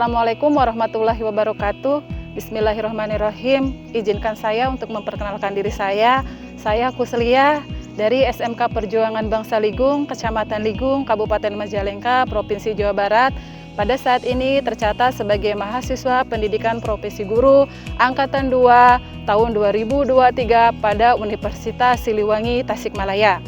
Assalamualaikum warahmatullahi wabarakatuh. Bismillahirrahmanirrahim. Izinkan saya untuk memperkenalkan diri saya. Saya Kusliah dari SMK Perjuangan Bangsa Ligung, Kecamatan Ligung, Kabupaten Majalengka, Provinsi Jawa Barat. Pada saat ini tercatat sebagai mahasiswa pendidikan profesi guru Angkatan 2 tahun 2023 pada Universitas Siliwangi, Tasikmalaya.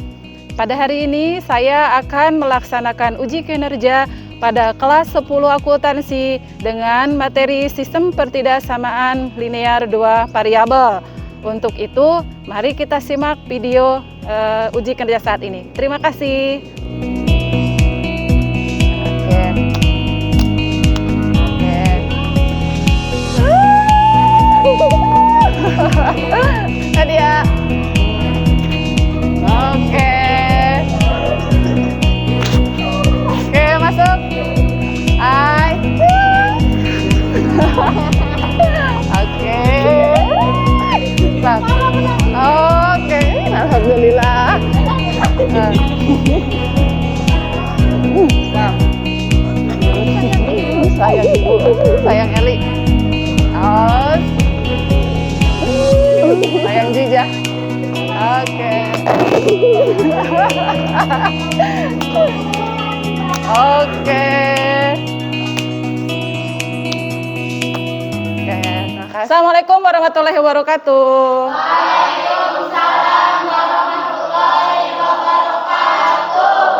Pada hari ini saya akan melaksanakan uji kinerja pada kelas 10 akuntansi dengan materi sistem pertidaksamaan linear 2 variabel. Untuk itu, mari kita simak video uji kinerja saat ini. Terima kasih. Nadia. Oke. Oke, masuk. Hai. Oke. Oke, alhamdulillah. Sayang ibu, sayang Eli. Sayang Jija. Oke. Oke. Assalamualaikum warahmatullahi wabarakatuh. Waalaikumsalam warahmatullahi wabarakatuh.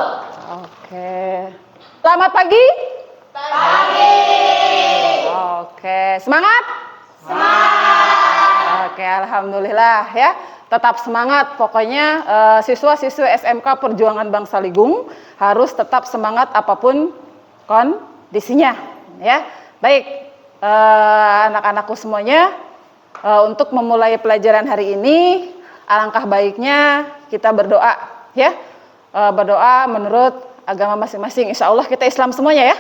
Oke. Selamat pagi. Pagi. Oke, semangat? Semangat. Oke, alhamdulillah ya. Tetap semangat, pokoknya siswa-siswi SMK Perjuangan Bangsa Ligung harus tetap semangat apapun kondisinya ya. Baik, anak-anakku semuanya, untuk memulai pelajaran hari ini alangkah baiknya kita berdoa ya. Berdoa menurut agama masing-masing. Insya Allah kita Islam semuanya ya.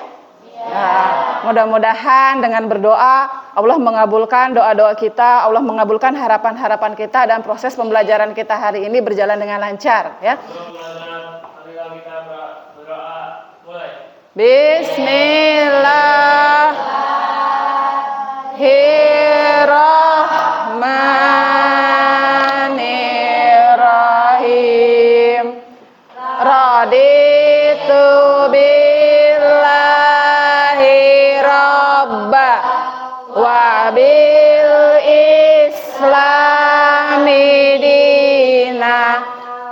Nah, mudah-mudahan dengan berdoa Allah mengabulkan doa-doa kita, Allah mengabulkan harapan-harapan kita, dan proses pembelajaran kita hari ini berjalan dengan lancar ya. Bismillahirrahmanirrahim. Raditu wa bil islami dina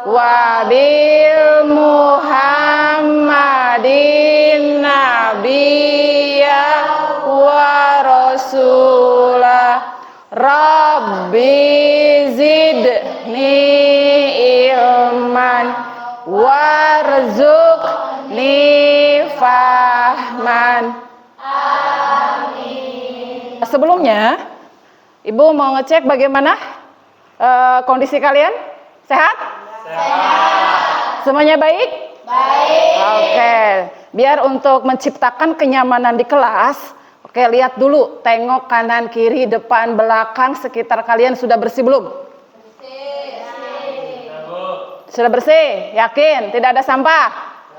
wa bil muhammadin nabiyya wa rasulah. Rabbi zidni ilman warzuqni fahman. Sebelumnya, Ibu mau ngecek bagaimana kondisi kalian? Sehat? Sehat. Semuanya baik? Baik. Oke, biar untuk menciptakan kenyamanan di kelas, oke, lihat dulu, tengok kanan, kiri, depan, belakang, sekitar kalian sudah bersih belum? Bersih. Sudah bersih? Yakin? Tidak ada sampah?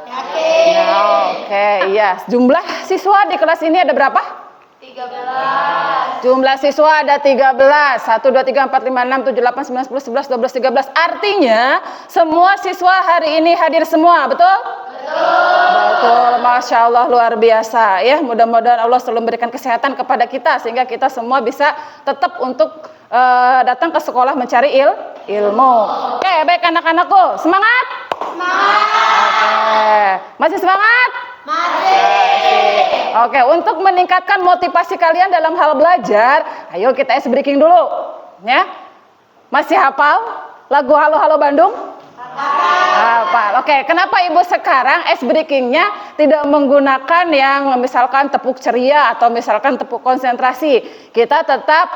Yakin. Ya, oke, iya. Jumlah siswa di kelas ini ada berapa? 13. Jumlah siswa ada 13. 1, 2, 3, 4, 5, 6, 7, 8, 9, 10, 11, 12, 13. Artinya semua siswa hari ini hadir semua, betul? Betul, Masya Allah, luar biasa ya. Mudah-mudahan Allah selalu memberikan kesehatan kepada kita sehingga kita semua bisa tetap untuk datang ke sekolah mencari ilmu. Oke, baik anak-anakku, semangat? Semangat. Oke, masih semangat? Masih. Oke, untuk meningkatkan motivasi kalian dalam hal belajar, ayo kita ice breaking dulu ya. Masih hafal lagu Halo Halo Bandung? Hafal. Oke, kenapa Ibu sekarang ice breakingnya tidak menggunakan yang misalkan tepuk ceria atau misalkan tepuk konsentrasi? Kita tetap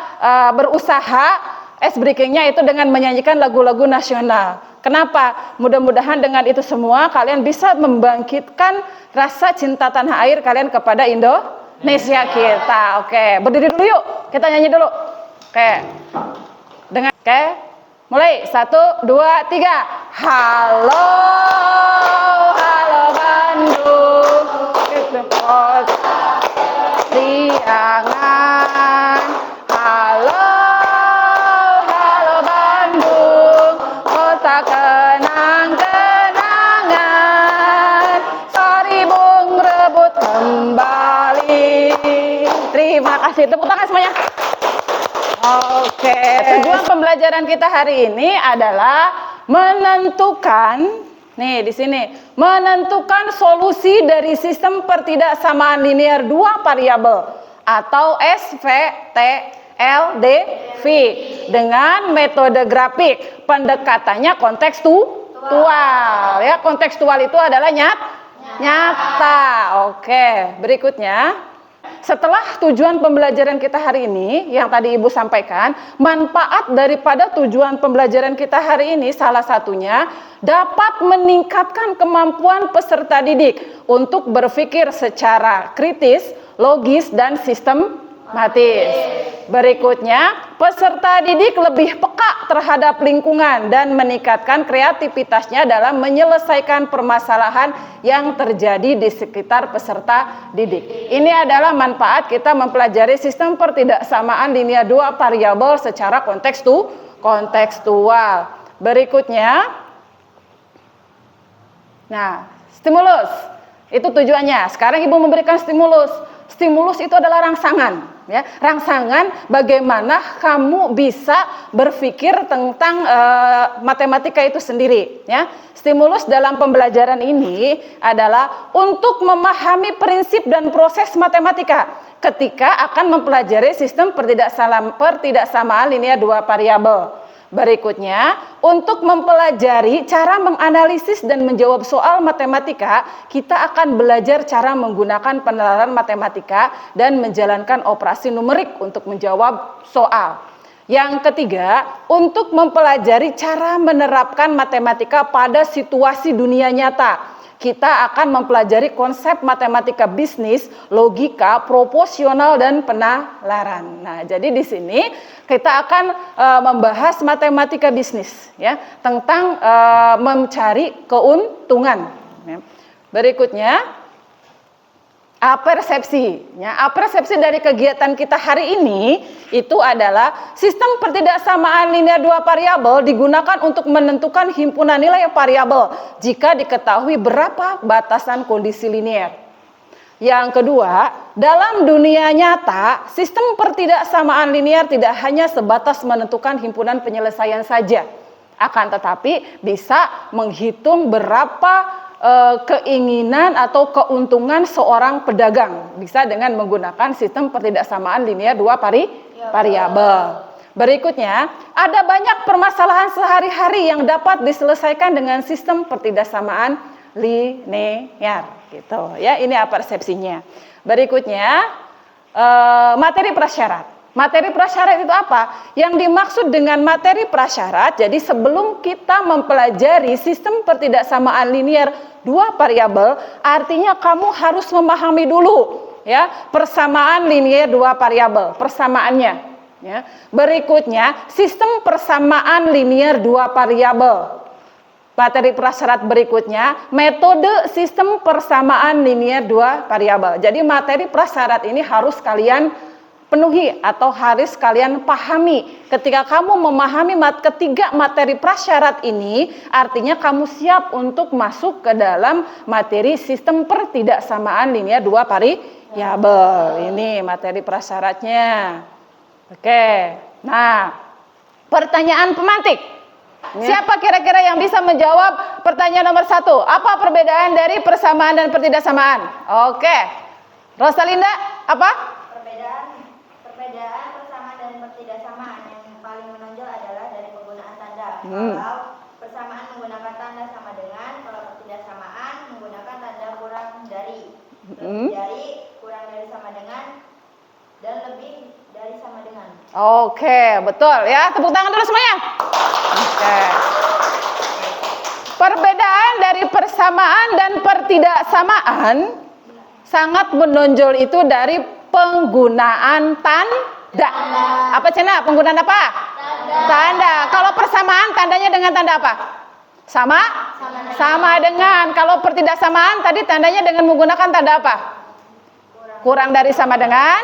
berusaha ice breakingnya itu dengan menyanyikan lagu-lagu nasional. Kenapa? Mudah-mudahan dengan itu semua kalian bisa membangkitkan rasa cinta tanah air kalian kepada Indonesia kita. Oke, berdiri dulu yuk. Kita nyanyi dulu. Oke. Oke. Mulai 1, 2, 3. Halo, halo Bandung. Itu kota Kasih tepuk tangan semuanya. Oke, tujuan pembelajaran kita hari ini adalah menentukan, nih di sini, menentukan solusi dari sistem pertidaksamaan linear dua variabel atau SVTLDV dengan metode grafik. Pendekatannya kontekstual, ya. Kontekstual itu adalah nyata. Oke, berikutnya. Setelah tujuan pembelajaran kita hari ini, yang tadi Ibu sampaikan, manfaat daripada tujuan pembelajaran kita hari ini salah satunya dapat meningkatkan kemampuan peserta didik untuk berpikir secara kritis, logis, dan sistematis. Berikutnya, peserta didik lebih peka terhadap lingkungan dan meningkatkan kreativitasnya dalam menyelesaikan permasalahan yang terjadi di sekitar peserta didik. Ini adalah manfaat kita mempelajari sistem pertidaksamaan linear dua variabel secara kontekstual. Berikutnya, nah, stimulus. Itu tujuannya. Sekarang Ibu memberikan stimulus. Stimulus itu adalah rangsangan, ya. Rangsangan bagaimana kamu bisa berpikir tentang matematika itu sendiri, ya. Stimulus dalam pembelajaran ini adalah untuk memahami prinsip dan proses matematika ketika akan mempelajari sistem pertidaksamaan linear dua variabel. Berikutnya, untuk mempelajari cara menganalisis dan menjawab soal matematika, kita akan belajar cara menggunakan penalaran matematika dan menjalankan operasi numerik untuk menjawab soal. Yang ketiga, untuk mempelajari cara menerapkan matematika pada situasi dunia nyata. Kita akan mempelajari konsep matematika bisnis, logika, proporsional, dan penalaran. Nah, jadi di sini kita akan membahas matematika bisnis, ya, tentang mencari keuntungan. Ya. Berikutnya, apersepsi. Ya, apersepsi dari kegiatan kita hari ini itu adalah sistem pertidaksamaan linear dua variabel digunakan untuk menentukan himpunan nilai variabel jika diketahui berapa batasan kondisi linear. Yang kedua, dalam dunia nyata, sistem pertidaksamaan linear tidak hanya sebatas menentukan himpunan penyelesaian saja, akan tetapi bisa menghitung berapa keinginan atau keuntungan seorang pedagang, bisa dengan menggunakan sistem pertidaksamaan linear dua variabel. Berikutnya, ada banyak permasalahan sehari-hari yang dapat diselesaikan dengan sistem pertidaksamaan linear, gitu ya. Ini persepsinya. Berikutnya, materi prasyarat. Materi prasyarat itu apa? Yang dimaksud dengan materi prasyarat, jadi sebelum kita mempelajari sistem pertidaksamaan linear dua variabel, artinya kamu harus memahami dulu, ya, persamaan linear dua variabel, persamaannya, ya. Berikutnya, sistem persamaan linear dua variabel. Materi prasyarat berikutnya, metode sistem persamaan linear dua variabel. Jadi materi prasyarat ini harus kalian penuhi atau harus kalian pahami. Ketika kamu memahami ketiga materi prasyarat ini, artinya kamu siap untuk masuk ke dalam materi sistem pertidaksamaan linear dua variabel. Ini materi prasyaratnya. Oke. Nah, pertanyaan pemantik. Siapa kira-kira yang bisa menjawab pertanyaan nomor 1? Apa perbedaan dari persamaan dan pertidaksamaan? Oke. Rosalinda, apa? Perbedaan persamaan dan pertidaksamaan yang paling menonjol adalah dari penggunaan tanda. Kalau persamaan menggunakan tanda sama dengan, kalau pertidaksamaan menggunakan tanda kurang dari. Lebih dari, kurang dari sama dengan, dan lebih dari sama dengan. Oke, betul ya. Tepuk tangan dulu semuanya. Oke. Perbedaan dari persamaan dan pertidaksamaan sangat menonjol itu dari penggunaan tanda. Apa Cina? Penggunaan apa? Tanda. Kalau persamaan tandanya dengan tanda apa? Sama dengan. Kalau pertidaksamaan tadi tandanya dengan menggunakan tanda apa? Kurang dari sama dengan,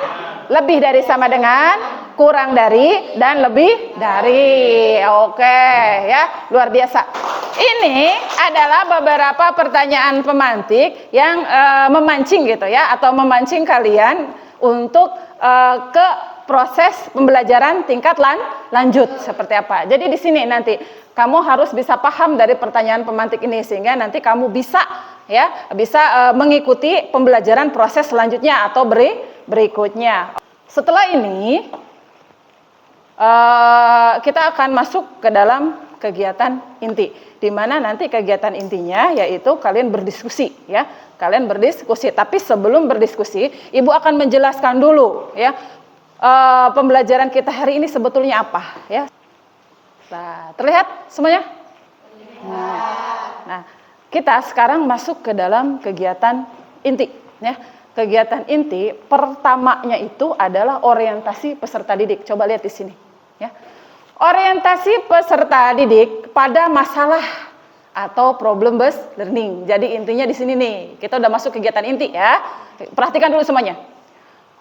lebih dari sama dengan, kurang dari, dan lebih dari. Oke, ya, luar biasa. Ini adalah beberapa pertanyaan pemantik yang memancing gitu ya, atau memancing kalian untuk ke proses pembelajaran tingkat lanjut seperti apa. Jadi di sini nanti kamu harus bisa paham dari pertanyaan pemantik ini sehingga nanti kamu bisa mengikuti pembelajaran proses selanjutnya atau berikutnya. Setelah ini kita akan masuk ke dalam kegiatan inti, di mana nanti kegiatan intinya yaitu kalian berdiskusi ya. Kalian berdiskusi, tapi sebelum berdiskusi, Ibu akan menjelaskan dulu ya pembelajaran kita hari ini sebetulnya apa ya. Nah, terlihat semuanya? Nah, kita sekarang masuk ke dalam kegiatan inti ya. Kegiatan inti pertamanya itu adalah orientasi peserta didik. Coba lihat di sini ya. Orientasi peserta didik pada masalah atau problem based learning. Jadi intinya di sini nih, kita udah masuk kegiatan inti ya. Perhatikan dulu semuanya.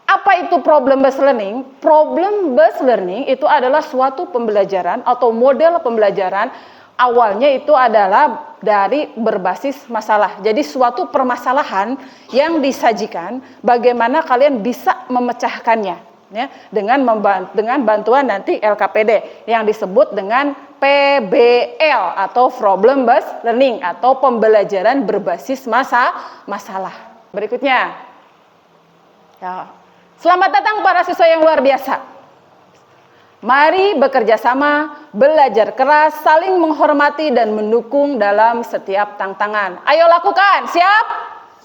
Apa itu problem based learning? Problem based learning itu adalah suatu pembelajaran atau model pembelajaran awalnya itu adalah dari berbasis masalah. Jadi suatu permasalahan yang disajikan, bagaimana kalian bisa memecahkannya ya, dengan bantuan nanti LKPD yang disebut dengan PBL atau problem based learning atau pembelajaran berbasis masalah. Berikutnya. Ya. Selamat datang para siswa yang luar biasa. Mari bekerja sama, belajar keras, saling menghormati dan mendukung dalam setiap tantangan. Ayo lakukan. Siap?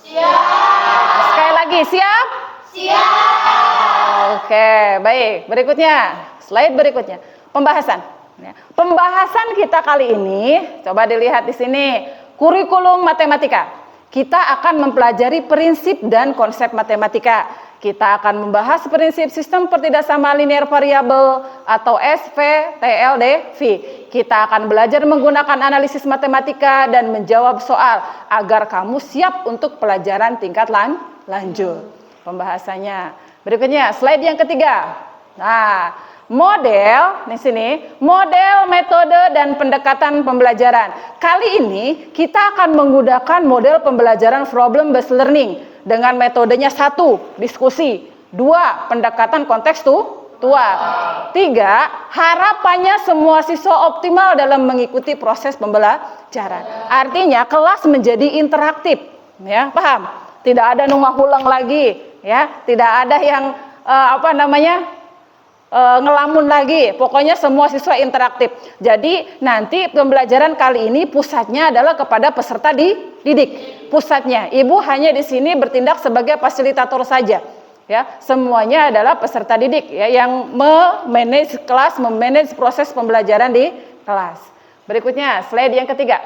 Siap. Sekali lagi, siap? Siap. Oke, baik. Berikutnya, slide berikutnya. Pembahasan. Pembahasan kita kali ini, coba dilihat di sini, kurikulum matematika. Kita akan mempelajari prinsip dan konsep matematika. Kita akan membahas prinsip sistem pertidaksamaan linear variabel atau SVTLDV. Kita akan belajar menggunakan analisis matematika dan menjawab soal agar kamu siap untuk pelajaran tingkat lanjut. Pembahasannya. Berikutnya, slide yang ketiga. Nah, model di sini, model, metode dan pendekatan pembelajaran. Kali ini kita akan menggunakan model pembelajaran problem based learning dengan metodenya 1, diskusi, 2, pendekatan kontekstual, 3, harapannya semua siswa optimal dalam mengikuti proses pembelajaran. Artinya kelas menjadi interaktif, ya, paham? Tidak ada nungah ulang lagi, ya, tidak ada yang ngelamun lagi. Pokoknya semua siswa interaktif. Jadi nanti pembelajaran kali ini pusatnya adalah kepada peserta didik. Pusatnya, Ibu hanya di sini bertindak sebagai fasilitator saja. Ya, semuanya adalah peserta didik ya yang memanage kelas, memanage proses pembelajaran di kelas. Berikutnya, slide yang ketiga.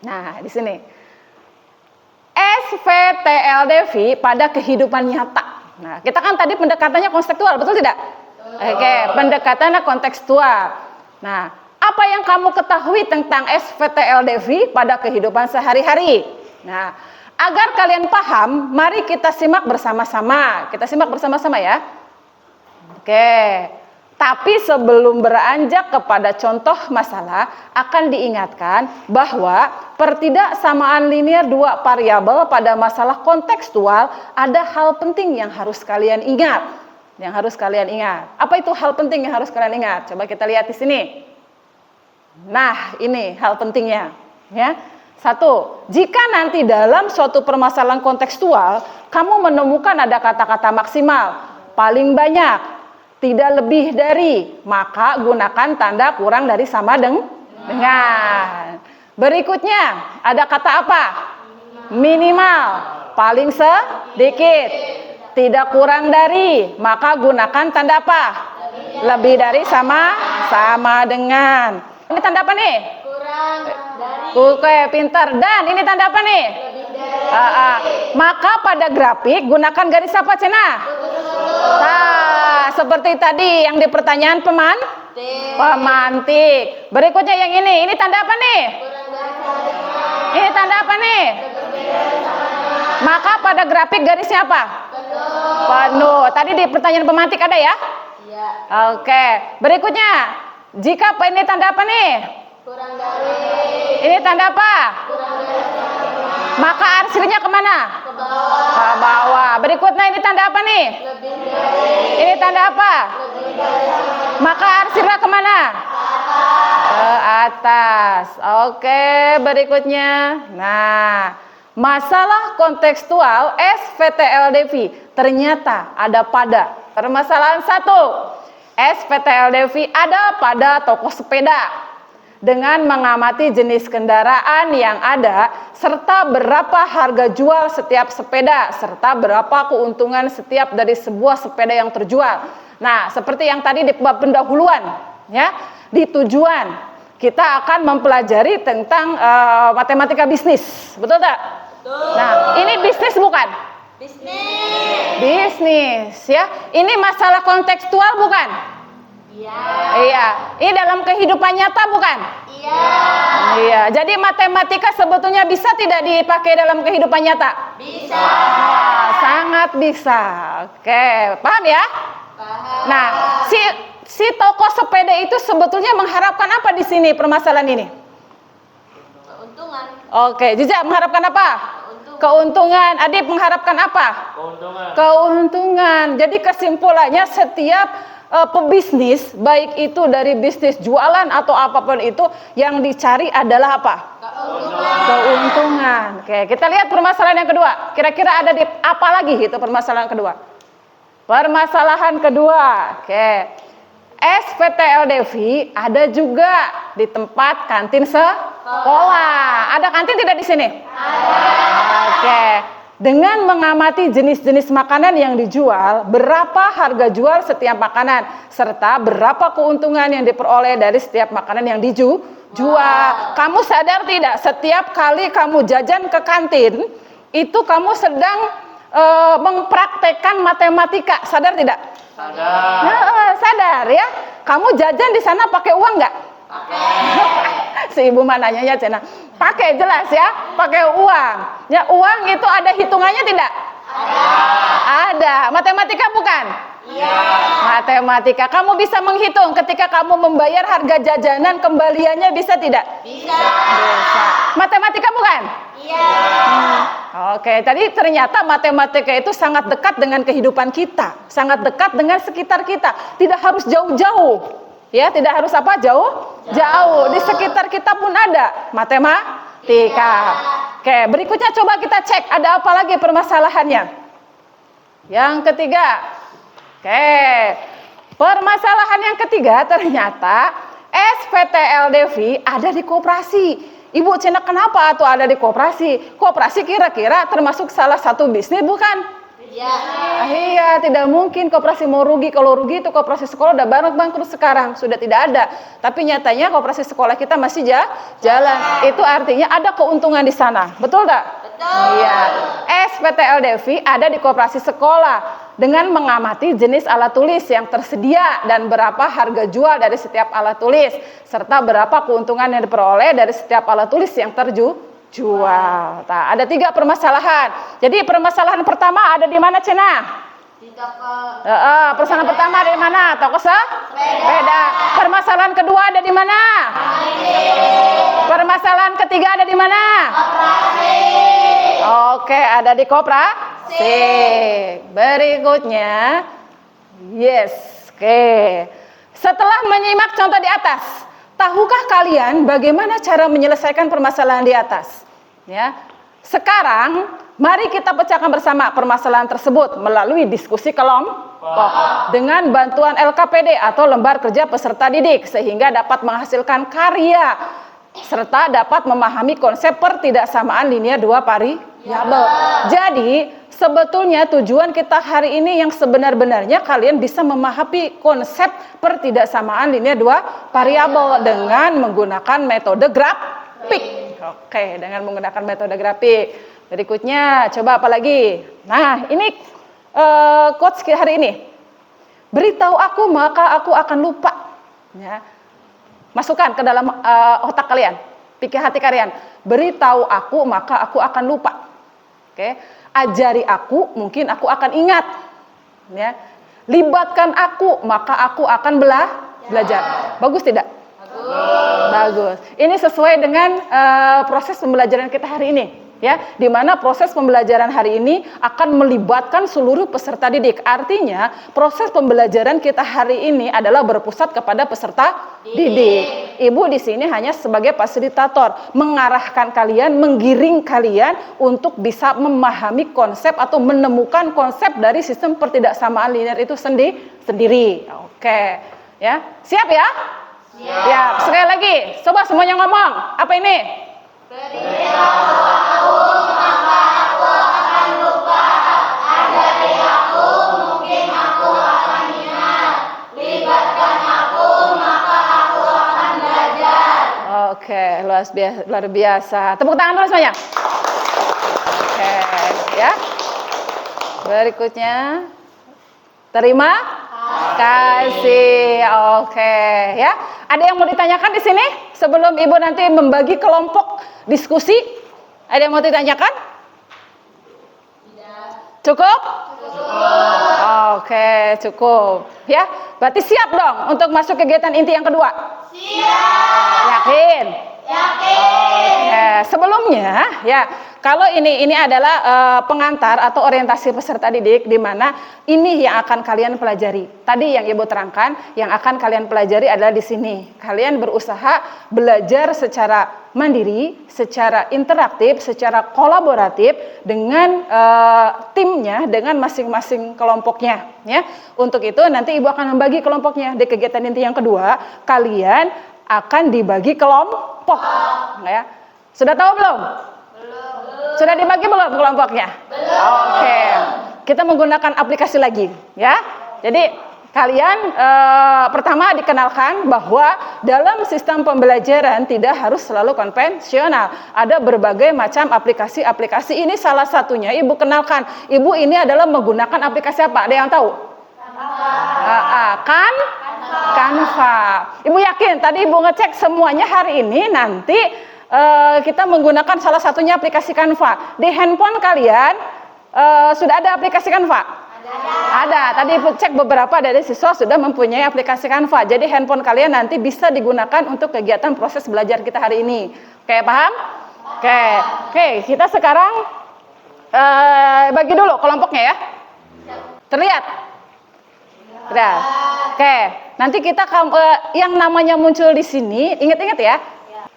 Nah, di sini. SVTLDV pada kehidupan nyata. Nah, kita kan tadi pendekatannya kontekstual, betul tidak? Oke, pendekatannya kontekstual. Nah, apa yang kamu ketahui tentang SVTLDV pada kehidupan sehari-hari? Nah, agar kalian paham, mari kita simak bersama-sama. Kita simak bersama-sama ya. Oke. Tapi sebelum beranjak kepada contoh masalah, akan diingatkan bahwa pertidaksamaan linear dua variabel pada masalah kontekstual ada hal penting yang harus kalian ingat. Yang harus kalian ingat. Apa itu hal penting yang harus kalian ingat? Coba kita lihat di sini. Nah, ini hal pentingnya. Ya. 1, jika nanti dalam suatu permasalahan kontekstual, kamu menemukan ada kata-kata maksimal, paling banyak, tidak lebih dari, maka gunakan tanda kurang dari sama dengan. Berikutnya, ada kata apa? Minimal, paling sedikit, tidak kurang dari, maka gunakan tanda apa? Lebih dari sama dengan. Ini tanda apa nih? Kurang dari. Oke, pintar. Dan ini tanda apa nih? Maka pada grafik gunakan garis apa, Cena? Nah, seperti tadi yang di pertanyaan pemantik. Berikutnya yang ini tanda apa nih? Ini tanda apa nih? Maka pada grafik garisnya apa? Penuh. Tadi di pertanyaan pemantik ada ya? Iya. Oke. Berikutnya, jika ini tanda apa nih? Kurang dari. Ini tanda apa? Maka arsirnya kemana? Ke bawah. Ke bawah. Berikutnya ini tanda apa nih? Lebih dari. Ini tanda apa? Lebih dari. Maka arsirnya kemana? Ke atas. Oke, berikutnya. Nah, masalah kontekstual SVTLDV. Ternyata ada pada. Permasalahan 1. SVTLDV ada pada toko sepeda. Dengan mengamati jenis kendaraan yang ada, serta berapa harga jual setiap sepeda, serta berapa keuntungan setiap dari sebuah sepeda yang terjual. Nah, seperti yang tadi di bab pendahuluan, ya, di tujuan kita akan mempelajari tentang matematika bisnis, betul tak? Betul. Nah, ini bisnis bukan? Bisnis, ya. Ini masalah kontekstual bukan? Iya. Iya. Ini dalam kehidupan nyata bukan? Iya. Iya. Jadi matematika sebetulnya bisa tidak dipakai dalam kehidupan nyata? Bisa. Sangat bisa. Oke, paham ya? Paham. Nah, si toko sepeda itu sebetulnya mengharapkan apa di sini permasalahan ini? Keuntungan. Oke, Jiza mengharapkan apa? Keuntungan. Adib mengharapkan apa? Keuntungan. Jadi kesimpulannya setiap pebisnis, baik itu dari bisnis jualan atau apapun itu, yang dicari adalah apa? Keuntungan. Oke, kita lihat permasalahan yang kedua. Kira-kira ada di apa lagi itu permasalahan kedua? Permasalahan kedua. Oke. SVTLDV ada juga di tempat kantin sekolah. Ada kantin tidak di sini? Ada. Oke. Dengan mengamati jenis-jenis makanan yang dijual, berapa harga jual setiap makanan, serta berapa keuntungan yang diperoleh dari setiap makanan yang dijual. Kamu sadar tidak? Setiap kali kamu jajan ke kantin, itu kamu sedang mempraktekkan matematika. Sadar tidak? Sadar. Nah, sadar ya. Kamu jajan di sana pakai uang nggak? Pakai. Si ibu mananya ya Cena. Pakai jelas ya, pakai uang. Ya, uang itu ada hitungannya tidak? Ada. Matematika bukan? Iya. Matematika. Kamu bisa menghitung ketika kamu membayar harga jajanan, kembaliannya bisa tidak? Bisa. Matematika bukan? Iya. Oke, tadi ternyata matematika itu sangat dekat dengan kehidupan kita, sangat dekat dengan sekitar kita. Tidak harus jauh-jauh. Ya, tidak harus apa? Jauh. Di sekitar kita pun ada matematika. Oke, berikutnya coba kita cek ada apa lagi permasalahannya. Yang ketiga. Oke. Permasalahan yang ketiga ternyata SVTLDV ada di koperasi. Ibu Cina kenapa tuh ada di koperasi? Koperasi kira-kira termasuk salah satu bisnis bukan? Ya. Iya, tidak mungkin koperasi mau rugi. Kalau rugi itu koperasi sekolah udah bangkrut sekarang, sudah tidak ada. Tapi nyatanya koperasi sekolah kita masih jalan. Itu artinya ada keuntungan di sana. Betul tak? Betul. Iya. SVTLDV ada di koperasi sekolah dengan mengamati jenis alat tulis yang tersedia dan berapa harga jual dari setiap alat tulis serta berapa keuntungan yang diperoleh dari setiap alat tulis yang terjual. Nah, ada 3 permasalahan. Jadi permasalahan pertama ada di mana, Cena? Di toko. Permasalahan pertama ada di mana? Toko sepeda. Permasalahan kedua ada di mana? Permasalahan ketiga ada di mana? Koperasi. Oke, ada di koperasi. Berikutnya, yes. Oke. Setelah menyimak contoh di atas, tahukah kalian bagaimana cara menyelesaikan permasalahan di atas? Ya. Sekarang, mari kita pecahkan bersama permasalahan tersebut melalui diskusi kelompok dengan bantuan LKPD atau lembar kerja peserta didik sehingga dapat menghasilkan karya serta dapat memahami konsep pertidaksamaan linear 2 variabel. Jadi, sebetulnya tujuan kita hari ini yang sebenar-benarnya kalian bisa memahami konsep pertidaksamaan linear 2 variabel dengan menggunakan metode grafik. Oke, dengan menggunakan metode grafik. Berikutnya, coba apa lagi? Nah, ini quotes hari ini. Beritahu aku maka aku akan lupa. Ya. Masukkan ke dalam otak kalian, pikir hati kalian. Beritahu aku maka aku akan lupa. Oke, ajari aku mungkin aku akan ingat. Ya. Libatkan aku maka aku akan belajar. Bagus tidak? Bagus. Ini sesuai dengan proses pembelajaran kita hari ini. ya, di mana proses pembelajaran hari ini akan melibatkan seluruh peserta didik. Artinya, proses pembelajaran kita hari ini adalah berpusat kepada peserta didik. Ibu di sini hanya sebagai fasilitator, mengarahkan kalian, menggiring kalian untuk bisa memahami konsep atau menemukan konsep dari sistem pertidaksamaan linear itu sendiri. Oke, ya. Siap ya? Siap. Ya, sekali lagi, coba semuanya ngomong. Apa ini? Ketika aku maka aku akan lupa. Ajari aku, mungkin aku akan ingat. Libatkan aku, maka aku akan belajar. Oke, luar biasa. Tepuk tangan dulu semuanya. Oke, ya. Berikutnya. Terima kasih. Oke, ya. Ada yang mau ditanyakan di sini sebelum Ibu nanti membagi kelompok diskusi? Ada yang mau ditanyakan? Cukup? Oke, cukup. Ya, berarti siap dong untuk masuk kegiatan inti yang kedua? Siap. Yakin? Yakin. Oke, sebelumnya ya, kalau ini adalah pengantar atau orientasi peserta didik, di mana ini yang akan kalian pelajari. Tadi yang Ibu terangkan, yang akan kalian pelajari adalah di sini. Kalian berusaha belajar secara mandiri, secara interaktif, secara kolaboratif dengan timnya, dengan masing-masing kelompoknya. Ya, untuk itu nanti Ibu akan membagi kelompoknya di kegiatan inti yang kedua. Kalian akan dibagi kelompok. Ya, sudah tahu belum? Sudah dibagi belum kelompoknya? Belum. Oke. Kita menggunakan aplikasi lagi, ya. Jadi kalian pertama dikenalkan bahwa dalam sistem pembelajaran tidak harus selalu konvensional. Ada berbagai macam aplikasi-aplikasi. Ini salah satunya Ibu kenalkan. Ibu ini adalah menggunakan aplikasi apa? Ada yang tahu? Canva. Ibu yakin tadi Ibu ngecek semuanya hari ini nanti kita menggunakan salah satunya aplikasi Canva. Di handphone kalian sudah ada aplikasi Canva? Ada. Tadi Ibu cek beberapa dari siswa sudah mempunyai aplikasi Canva. Jadi handphone kalian nanti bisa digunakan untuk kegiatan proses belajar kita hari ini. Oke, paham? Oke. Kita sekarang bagi dulu kelompoknya ya. Terlihat? Sudah. Oke. Nanti kita yang namanya muncul di sini, ingat-ingat ya.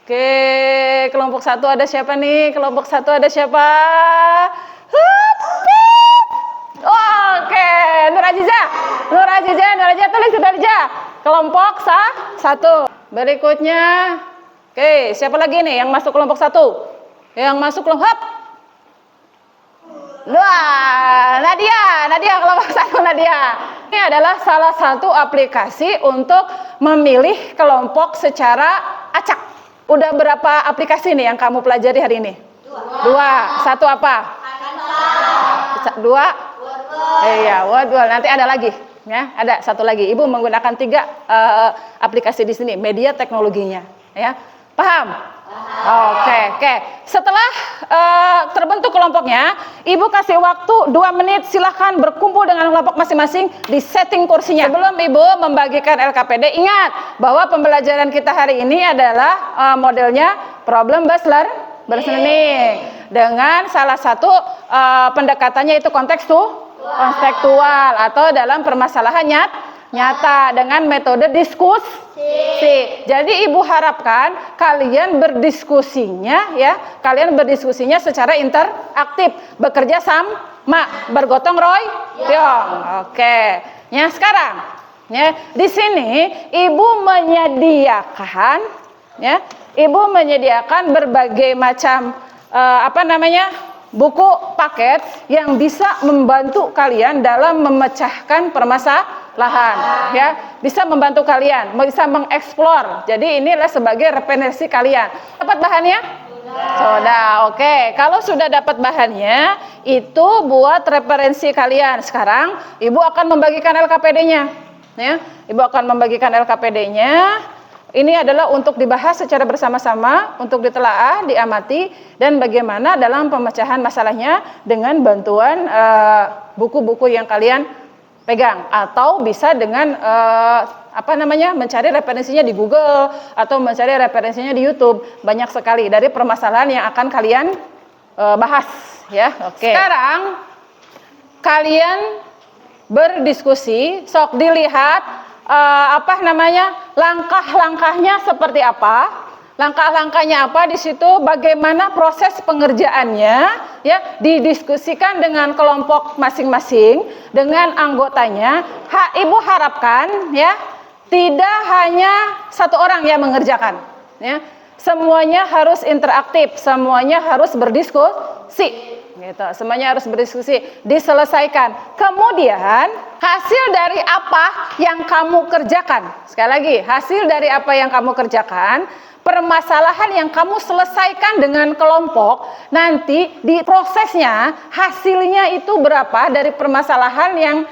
Oke, kelompok 1 ada siapa nih? Kelompok 1 ada siapa? Oke, Nur Aziza tulis Nur Aziza. Kelompok 1. Berikutnya, oke, siapa lagi nih yang masuk kelompok 1? Yang masuk kelompok Nadia kelompok 1 Nadia. Ini adalah salah satu aplikasi untuk memilih kelompok secara acak. Udah berapa aplikasi nih yang kamu pelajari hari ini? 2. Satu apa? Canva. 2? Iya, Wordwall. Nanti ada lagi, ya. Ada satu lagi. Ibu menggunakan 3 aplikasi di sini, media teknologinya, ya. Paham? Oke. Setelah terbentuk kelompoknya, Ibu kasih waktu 2 menit, silahkan berkumpul dengan kelompok masing-masing di setting kursinya. Sebelum Ibu membagikan LKPD, ingat bahwa pembelajaran kita hari ini adalah modelnya problem based learning dengan salah satu pendekatannya itu kontekstual atau dalam permasalahan nyata dengan metode diskusi. Jadi Ibu harapkan kalian berdiskusinya secara interaktif, bekerja sama, bergotong royong. Oke. Ya, sekarang ya, di sini Ibu menyediakan berbagai macam buku paket yang bisa membantu kalian dalam memecahkan permasalahan, ya, bisa membantu kalian, bisa mengeksplor. Jadi inilah sebagai referensi kalian. Dapat bahannya? Sudah, oke. Kalau sudah dapat bahannya, itu buat referensi kalian. Sekarang Ibu akan membagikan LKPD-nya, ya. Ibu akan membagikan LKPD-nya. Ini adalah untuk dibahas secara bersama-sama, untuk ditelaah, diamati, dan bagaimana dalam pemecahan masalahnya dengan bantuan buku-buku yang kalian pegang, atau bisa dengan mencari referensinya di Google atau mencari referensinya di YouTube. Banyak sekali dari permasalahan yang akan kalian bahas ya. Oke. Sekarang kalian berdiskusi, sok dilihat langkah-langkahnya seperti apa. Langkah-langkahnya apa di situ, bagaimana proses pengerjaannya ya, didiskusikan dengan kelompok masing-masing dengan anggotanya. Ibu harapkan ya tidak hanya satu orang yang mengerjakan ya. Semuanya harus interaktif, semuanya harus berdiskusi. Gitu. Semuanya harus berdiskusi, diselesaikan. Kemudian hasil dari apa yang kamu kerjakan. Sekali lagi, hasil dari apa yang kamu kerjakan, permasalahan yang kamu selesaikan dengan kelompok, nanti di prosesnya hasilnya itu berapa dari permasalahan yang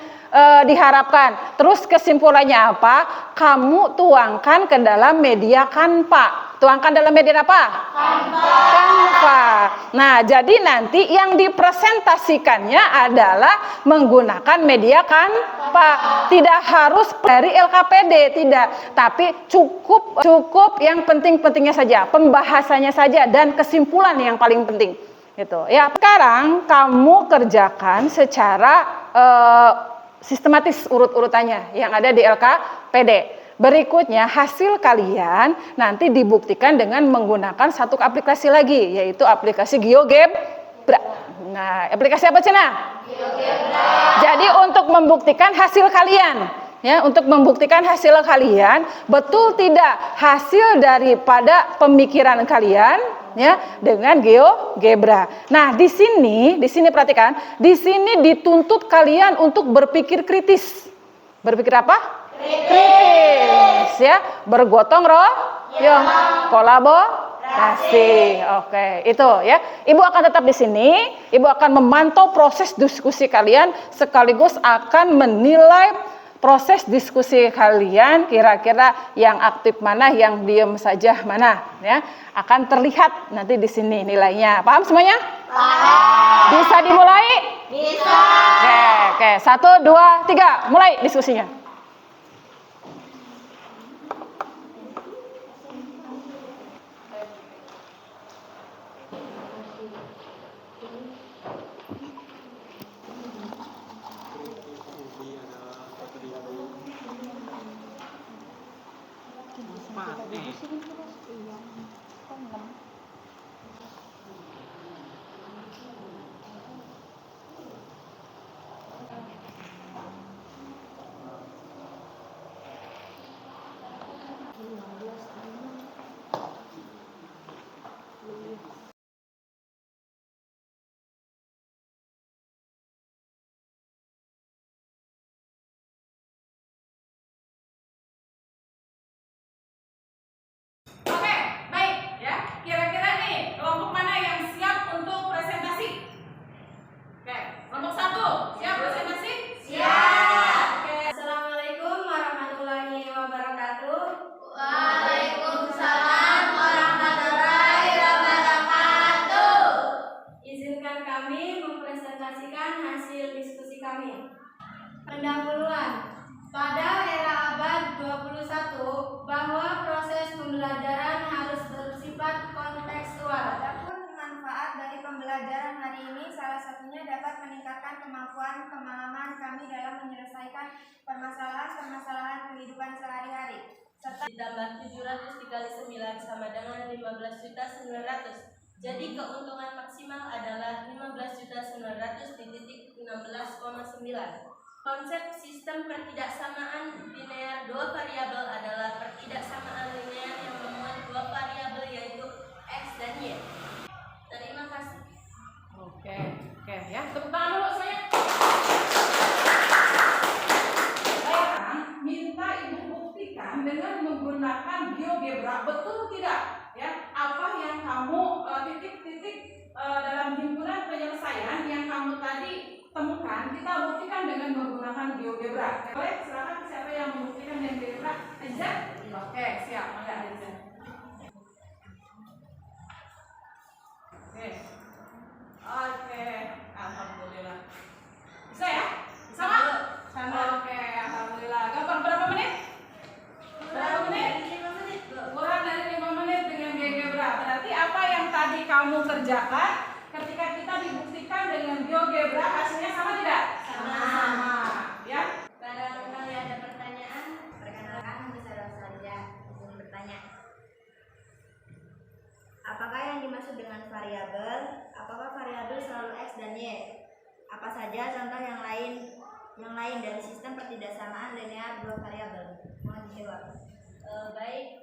diharapkan. Terus kesimpulannya apa? Kamu tuangkan ke dalam media Canva. Tuangkan dalam media apa? Canva. Nah, jadi nanti yang dipresentasikannya adalah menggunakan media Canva. Tidak harus dari LKPD, tidak. Tapi cukup yang penting-pentingnya saja, pembahasannya saja dan kesimpulan yang paling penting. Gitu. Ya, sekarang kamu kerjakan secara sistematis urut-urutannya yang ada di LKPD. Berikutnya hasil kalian nanti dibuktikan dengan menggunakan satu aplikasi lagi, yaitu aplikasi GeoGebra. Nah, aplikasi apa Cina? GeoGebra. Jadi untuk membuktikan hasil kalian, ya, untuk membuktikan hasil kalian betul tidak hasil daripada pemikiran kalian, ya, dengan GeoGebra. Nah, di sini perhatikan, di sini dituntut kalian untuk berpikir kritis. Berpikir apa? Kritis, ya, bergotong royong, kolaborasi. Oke, itu ya. Ibu akan tetap di sini, Ibu akan memantau proses diskusi kalian sekaligus akan menilai proses diskusi kalian, kira-kira yang aktif mana, yang diem saja mana, ya. Akan terlihat nanti di sini nilainya. Paham semuanya? Paham. Bisa dimulai? Bisa. Oke, 1, 2, 3, mulai diskusinya. Pendahuluan. Pada era abad 21, bahwa proses pembelajaran harus bersifat kontekstual. Adapun manfaat dari pembelajaran hari ini salah satunya dapat meningkatkan kemampuan pemahaman kami dalam menyelesaikan permasalahan-permasalahan kehidupan sehari-hari. Serta ditambah 700 dikali 9 sama dengan 15.900. Jadi keuntungan maksimal adalah 15.900,16,9. Konsep sistem pertidaksamaan linear dua variabel adalah pertidaksamaan linear yang memuat dua variabel yaitu X dan Y. Terima kasih. Oke, ya. Tepuk tangan dulu saya. Sekarang minta Ibu buktikan dengan menggunakan GeoGebra, betul tidak? Ya, apa yang kamu titik-titik dalam himpunan penyelesaian yang kamu tadi temukan, kita buktikan dengan menggunakan GeoGebra. Baik, silakan siapa yang membuktikan dengan GeoGebra? Aja? Oke, siap. Mangga Aja. Oke, alhamdulillah. Bisa ya? Sama? Oke, alhamdulillah. Gampang, berapa menit? Berapa menit? 5 menit. Kurang dari 5 menit dengan GeoGebra. Berarti apa yang tadi kamu kerjakan ketika GeoGebra hasilnya sama tidak? Sama. Ya. Barangkali ada pertanyaan? Perkenalkan, nama saya Rosalia. Izin bertanya. Apakah yang dimaksud dengan variabel? Apakah variabel selalu X dan Y? Apa saja contoh yang lain dari sistem pertidaksamaan linear dua variabel? Mohon dijawab. Baik,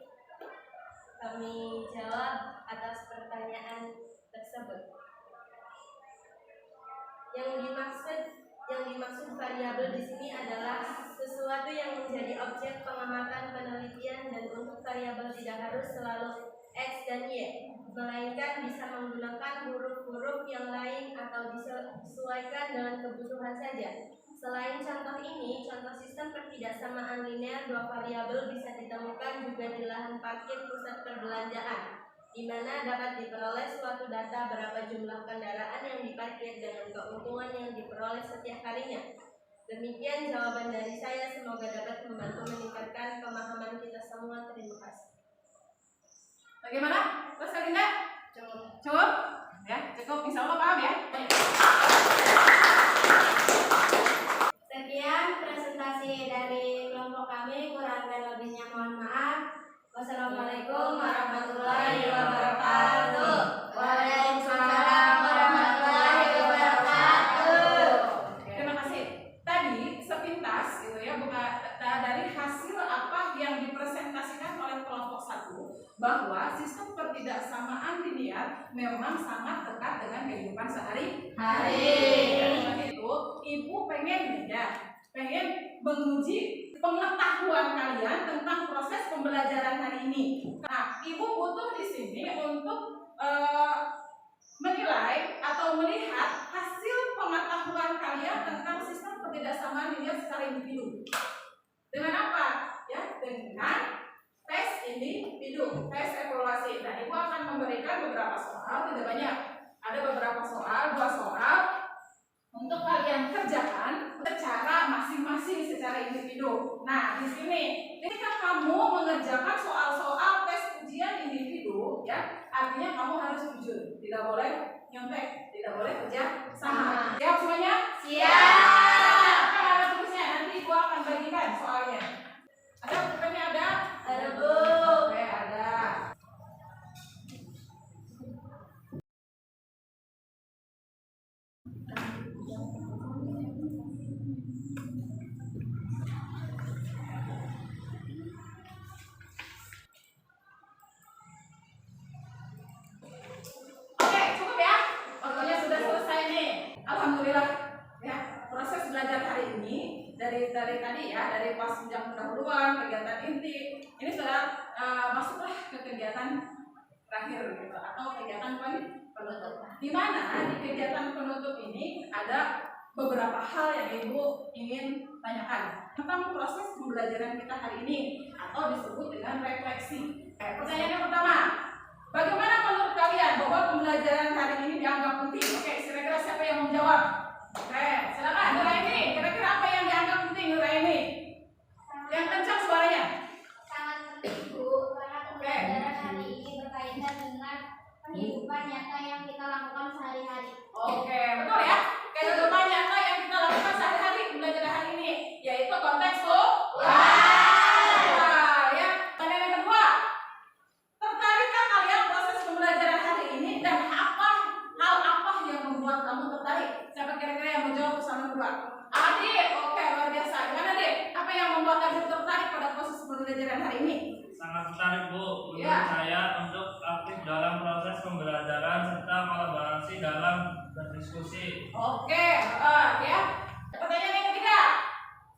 kami jawab atas pertanyaan tersebut. Yang dimaksud variabel di sini adalah sesuatu yang menjadi objek pengamatan penelitian, dan untuk variabel tidak harus selalu X dan Y, melainkan bisa menggunakan huruf-huruf yang lain atau disesuaikan dengan kebutuhan saja. Selain contoh ini, contoh sistem pertidaksamaan linear dua variabel bisa ditemukan juga di lahan parkir pusat perbelanjaan, di mana dapat diperoleh suatu data berapa jumlah kendaraan yang diparkir dengan keuntungan yang diperoleh setiap harinya. Demikian jawaban dari saya, semoga dapat membantu meningkatkan pemahaman kita semua. Terima kasih. Bagaimana? Terus Kalinda? Cukup. Cukup? Ya, cukup. Insya Allah paham ya. Sekian presentasi dari kelompok kami, kurang dan lebihnya mohon maaf. Wassalamualaikum warahmatullahi wabarakatuh. Waalaikumsalam warahmatullahi wabarakatuh. Terima kasih. Tadi sepintas gitu ya, dari hasil apa yang dipresentasikan oleh kelompok 1, bahwa sistem pertidaksamaan linear memang sangat dekat dengan kehidupan sehari-hari. Karena itu, Ibu pengen menguji pengetahuan kalian tentang proses pembelajaran hari ini. Nah, Ibu butuh di sini untuk menilai atau melihat hasil pengetahuan kalian tentang sistem pertidaksamaan linear secara individu. Dengan apa? Ya, dengan tes individu, tes evaluasi. Nah, Ibu akan memberikan beberapa soal, tidak banyak. Ada beberapa soal, 2 soal untuk kalian kerjakan secara masing-masing, secara individu. Nah, di sini ketika kamu mengerjakan soal-soal tes ujian individu, ya, artinya kamu harus jujur, tidak boleh nyontek, tidak boleh kerja sama. Siap semuanya? Siap. Kan ada tulisnya, nanti Ibu akan bagikan soalnya. Ada bukannya ada? Ada, Bu. Oke, ada. Oke, cukup ya. Waktunya sudah selesai nih. Alhamdulillah ya. Proses belajar hari ini dari tadi ya, dari pas jam pendahuluan, kegiatan inti, ini sudah masuklah ke kegiatan terakhir gitu, atau kegiatan penutup. Di mana di kegiatan penutup ini ada beberapa hal yang Ibu ingin tanyakan tentang proses pembelajaran kita hari ini, atau disebut dengan refleksi. Pertanyaan yang pertama, bagaimana menurut kalian bahwa pembelajaran hari ini dianggap penting? Oke, kira-kira siapa yang mau menjawab? Oke, silakan Nuraini. Kira-kira apa yang dianggap penting, Nuraini? Yang kencang suaranya. Sangat penting, Bu, karena pembelajaran hari ini berkaitan dengan kehidupan nyata yang kita lakukan sehari-hari. Oke, betul ya. Kehidupan nyata yang kita lakukan sehari-hari pembelajaran hari ini, yaitu kontekstual. Ya. Pertanyaan yang kedua, tertarikkah kalian proses pembelajaran hari ini, dan hal apa yang membuat kamu tertarik? Siapa kira-kira yang menjawab pesanan kedua? Adit, oke, luar biasa. Gimana Adit? Apa yang membuat Adit tertarik pada proses pembelajaran hari ini? Sangat tertarik, Bu. Menurut Ya. saya untuk aktif dalam proses pembelajaran serta kolaborasi dalam berdiskusi. Oke, ya. Pertanyaan yang ketiga,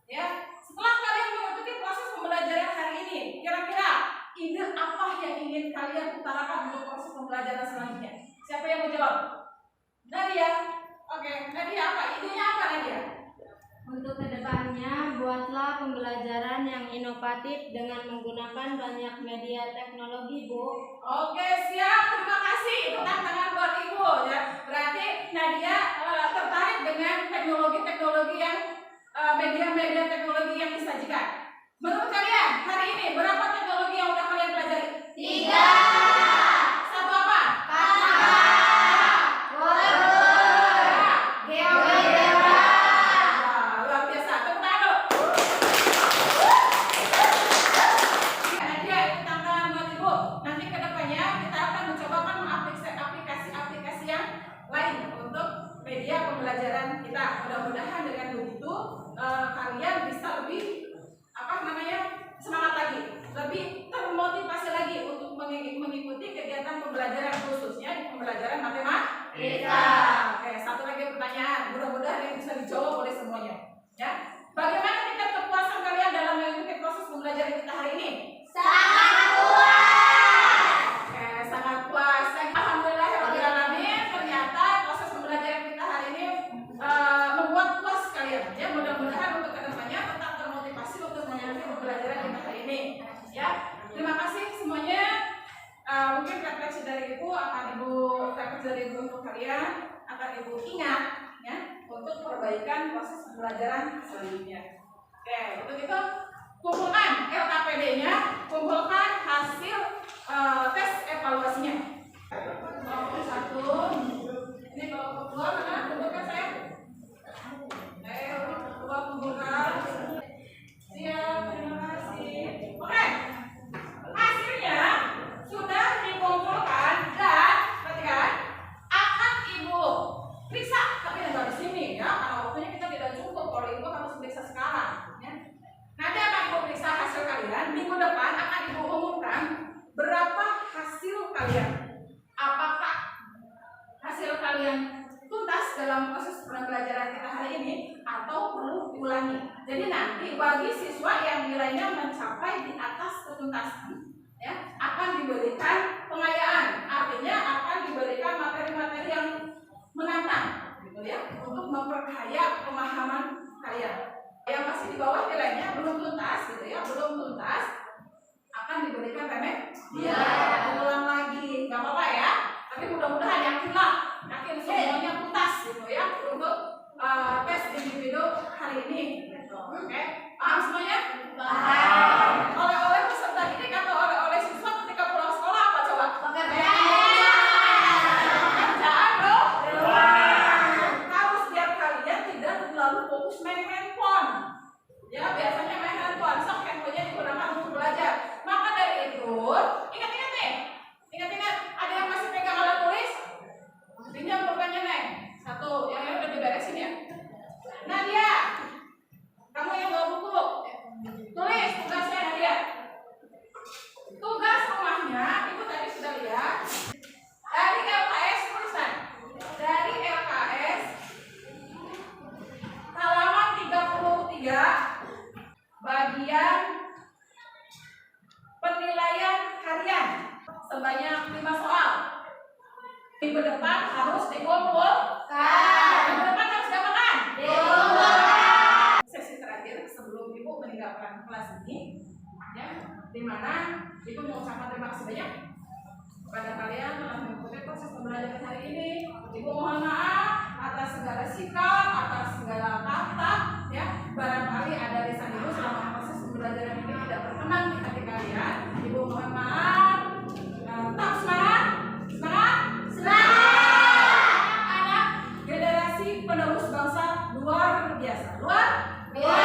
ya. Setelah kalian mengikuti proses pembelajaran hari ini, kira-kira ide apa yang ingin kalian utarakan untuk proses pembelajaran selanjutnya? Siapa yang mau jawab? Nadia. Oke, Nadia apa? Idenya apa Nadia? Untuk kedepannya, buatlah pembelajaran yang inovatif dengan menggunakan banyak media teknologi, Bu. Oke, siap. Terima kasih. Tepuk tangan buat Ibu ya. Berarti Nadia tertarik dengan teknologi-teknologi yang media-media teknologi yang disajikan. Menurut kalian hari ini berapa teknologi yang udah kalian pelajari? 3. Satu apa? Kata. Ya. pembelajaran kita. Mudah-mudahan dengan begitu kalian bisa lebih semangat lagi, lebih termotivasi lagi untuk mengikuti kegiatan pembelajaran khususnya di pembelajaran matematika. Oke, satu lagi pertanyaan, mudah-mudahan ini bisa dijawab oleh semuanya. Ya, bagaimana tingkat kepuasan kalian dalam mengikuti proses pembelajaran kita hari ini? Sangat puas. Oke, sangat puas. Alhamdulillahirobbilalamin, ternyata proses pembelajaran kita hari ini membuat puas kalian. Ya, mudah-mudahan untuk kedepannya tetap termotivasi untuk mengikuti pembelajaran kita hari ini. Ya, terima kasih semuanya. Mungkin refleksi dari ibu untuk kalian akan ibu ingat ya untuk perbaikan proses pembelajaran selanjutnya. Oke, untuk itu kumpulkan LKPD-nya, kumpulkan hasil tes evaluasinya. Kelompok 1, ini kelompok 2 mana? Kumpulkan saya. Kelompok 2 kumpulkan. Siap, terima kasih. Oke, hasilnya sudah dikumpulkan dan perhatikan akan ibu periksa, tapi nggak di sini ya, karena waktunya kita tidak cukup. Kalau ibu harus periksa sekarang. Ya. Nanti akan ibu periksa hasil kalian. Minggu depan akan ibu umumkan berapa hasil kalian. Apakah hasil kalian tuntas dalam proses pembelajaran kita hari ini atau perlu diulangi. Jadi nanti bagi siswa yang nilainya mencapai di atas ketuntasan, ya, akan diberikan pengayaan. Artinya akan diberikan materi-materi yang menantang, gitu ya, untuk memperkaya pemahaman kalian. Yang masih di bawah nilainya belum tuntas, gitu ya, belum tuntas, akan diberikan remeh. Iya. Ulang lagi, nggak apa-apa ya. Tapi mudah-mudahan yakin semuanya tuntas, gitu ya, untuk tes individu hari ini. Oke, paham semuanya? Paham. Oleh-oleh peserta didik atau oleh-oleh siswa ketika pulang sekolah apa coba? Pekerjaan loh. Harus biar kalian tidak terlalu fokus main handphone. Ya, biasanya main handphone, sok handphonenya digunakan untuk belajar. Maka dari itu, ingat-ingat nih. Ingat-ingat, ada yang masih pegang alat tulis? Pinjam pulpennya, Neng. Satu, yang udah diberesin ya. Nadia, kamu yang bawa buku, tulis tugasnya Nadia. Tugas rumahnya, ibu tadi sudah lihat. Dari LKS tulisan. Dari LKS halaman 33 bagian penilaian harian sebanyak 5 soal. Minggu depan harus dikumpulkan. Minggu depan harus diapakan? Dikumpulkan. Sesi terakhir sebelum ibu meninggalkan kelas ini, ya, di mana ibu mengucapkan terima kasih banyak kepada kalian telah mengikuti proses pembelajaran hari ini. Ibu mohon maaf atas segala sikap, atas segala kata, ya, barangkali ada lisan ibu selama proses pembelajaran ini tidak berkenan di hati kalian. Ibu mohon maaf. Tetap semangat. Anak generasi penerus bangsa luar biasa. Luar biasa.